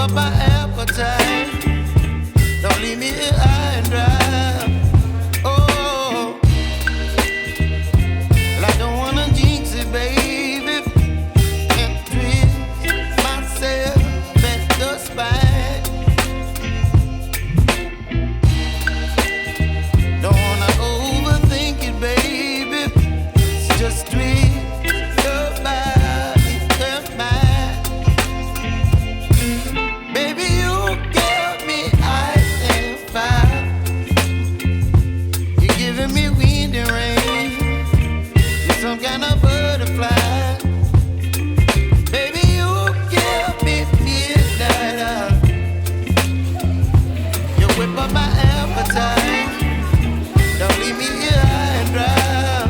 up my appetite. Don't leave me here high and dry. Oh, well, I don't wanna jinx it, baby, and twist myself at the spine. Don't wanna overthink it, baby. It's just twist your body and mine. Baby, you give me ice and fire. You're giving me wind and rain. You're some kind of butterfly. Baby, you give me midnight. You whip up my appetite. Don't leave me here high and dry.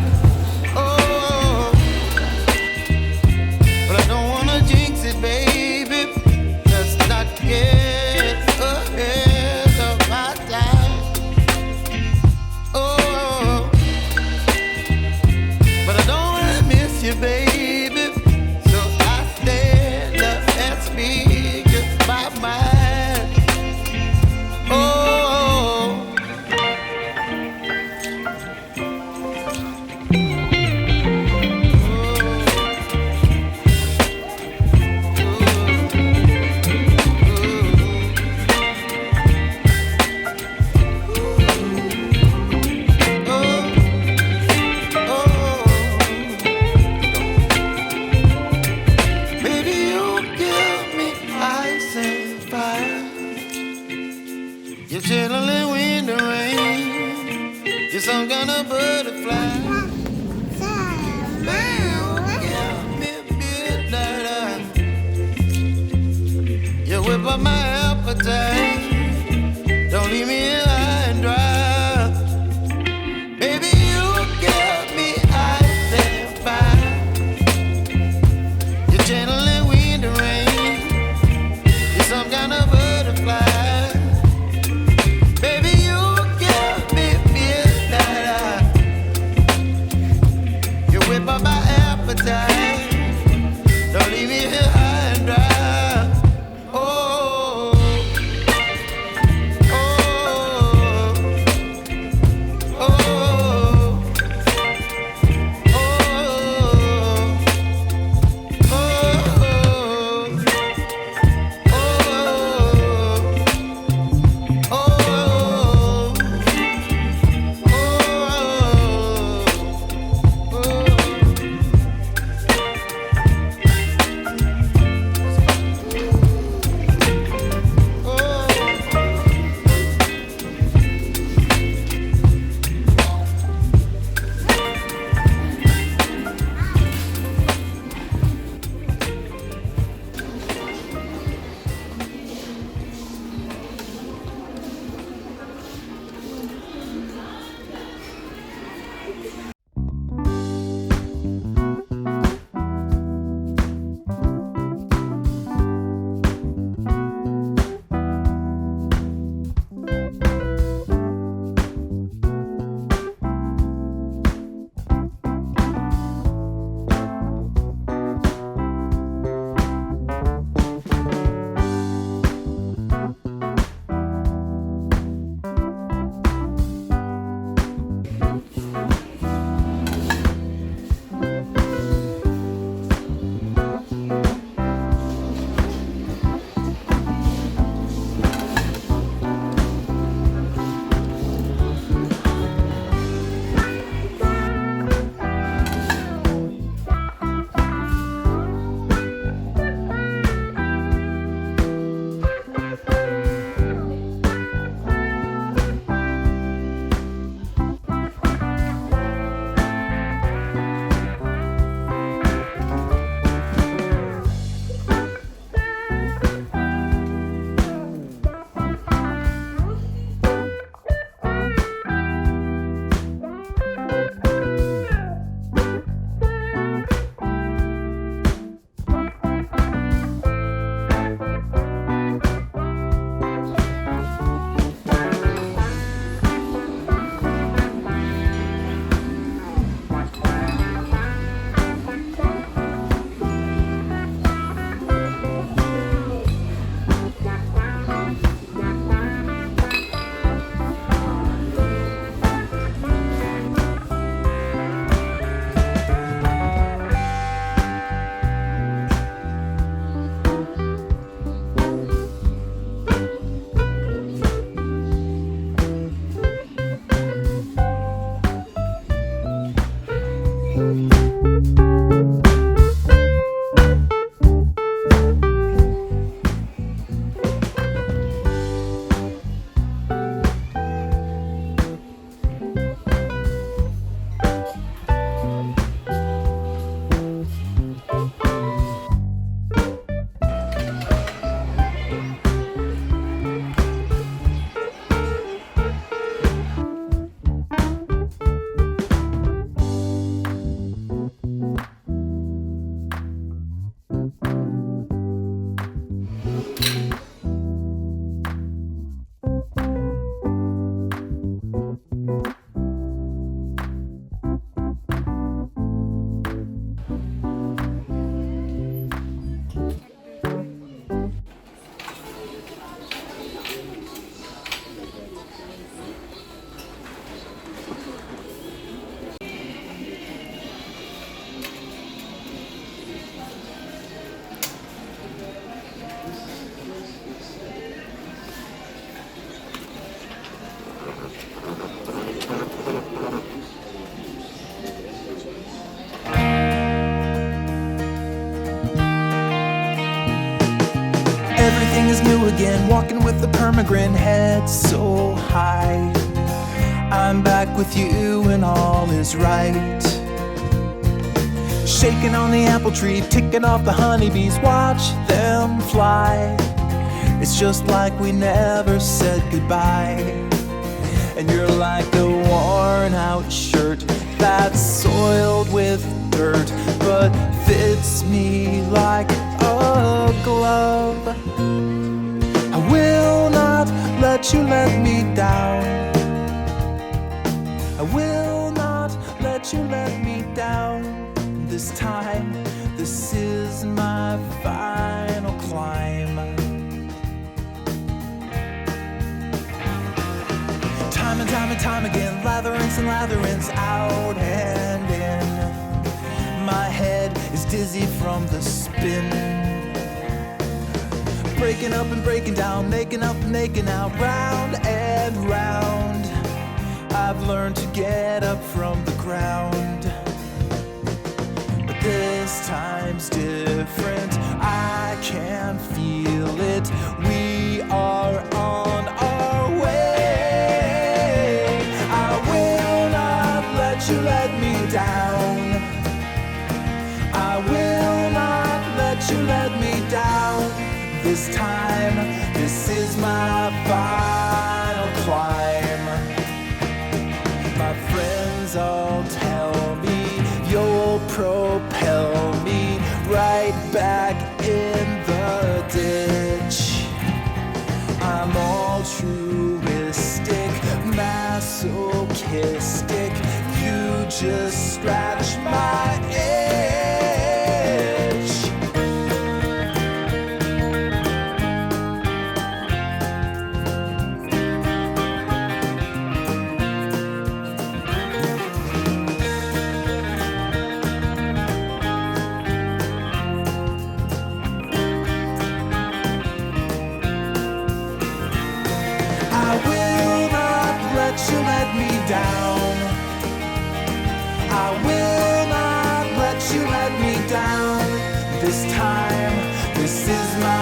Oh, but I don't wanna jinx it, baby. Let's not get ahead of my time. Oh, but I don't wanna miss you, baby. So I stand up and speak my mind. Oh. Baby, you give me ice and fire. You're chilling wind and rain. You're some kind of butterfly. Baby, you give me midnight. You whip up my appetite. Don't leave me here high and dry. Baby, you give me ice and fire. You're channeling wind and rain. You're some kind of butterfly. Baby, you give me midnight. You whip up my appetite. Don't leave me here high and dry. Oh. Everything is new again, walking with a permagrin, head so high. I'm back with you and all is right. Shaking on the apple tree, ticking off the honeybees, watch them fly. It's just like we never said goodbye. And you're like a worn out shirt that's soiled with dirt, but fits me like a glove. I will not let you let me down. I will not let you let me down. This time, this is my final climb. Time and time and time again, latherings and latherings, out and in. My head is dizzy from the spin. Breaking up and breaking down, making up and making out, round and round. I've learned to get up from the ground. But this time's different, I can feel it. We are on our way. I will not let you let me down. I will not let you let me down. This time, this is my final climb. My friends all tell me you'll propel me right back in the ditch. I'm altruistic, masochistic. You just scratch my itch. You let me down. I will not let you let me down. This time, this is my